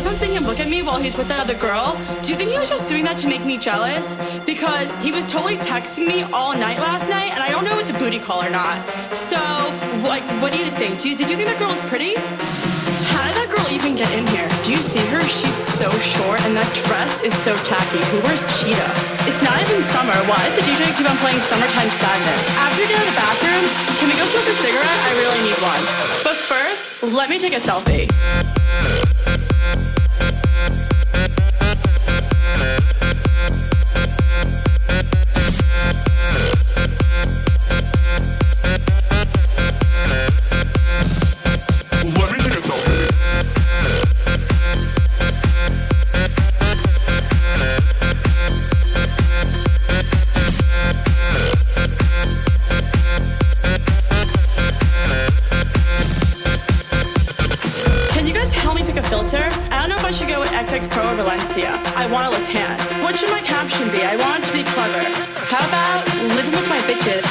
kept on seeing him look at me while he's with that other girl. Do you think he was just doing that to make me jealous? Because he was totally texting me all night last night, and I don't know if it's a booty call or not. So, like, what do you think? Did you think that girl was pretty? How did that girl even get in here? Do you see her? She's so short, and that dress is so tacky. Who wears cheetah? It's not even summer. Why does the DJ keep on playing Summertime Sadness? After we get out of the bathroom, can we go smoke a cigarette? I really need one. But first, let me take a selfie. I don't know if I should go with XX Pro or Valencia. I want to look tan. What should my caption be? I want it to be clever. How about living with my bitches,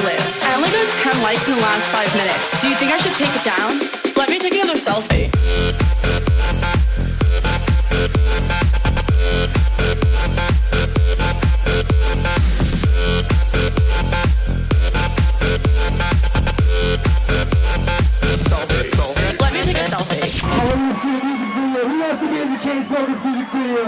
#live. I only got 10 likes in the last 5 minutes. Do you think I should take it down? Let me take another selfie. Let me take a selfie. Who wants to be in the Chainsmokers music video?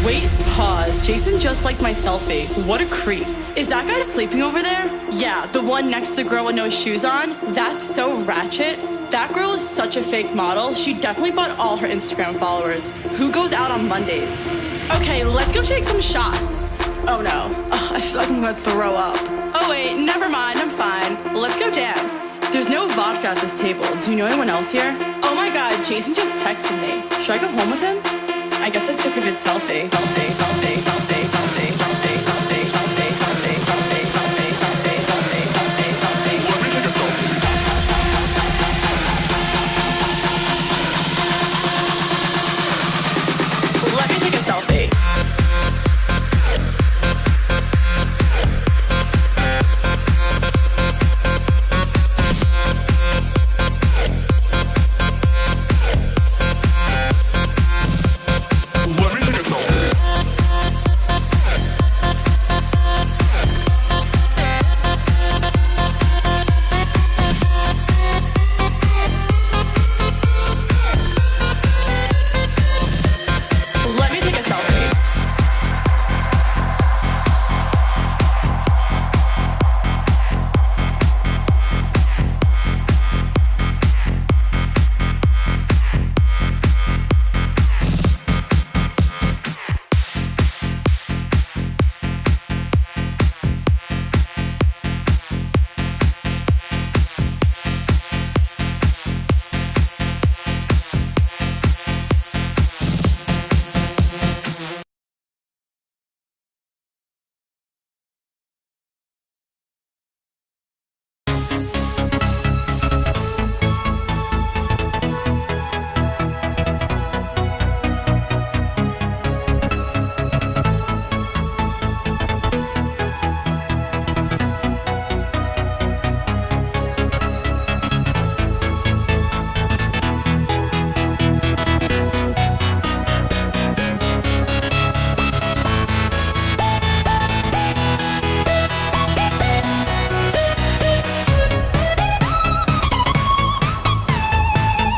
Wait, pause. Jason just liked my selfie. What a creep. Is that guy sleeping over there? Yeah, the one next to the girl with no shoes on? That's so ratchet. That girl is such a fake model. She definitely bought all her Instagram followers. Who goes out on Mondays? Okay, let's go take some shots. Oh no. Ugh, I feel like I'm gonna throw up. Oh wait, never mind, I'm fine. Let's go dance. There's no vodka at this table. Do you know anyone else here? Oh my god, Jason just texted me. Should I go home with him? I guess I took a good selfie. Selfie.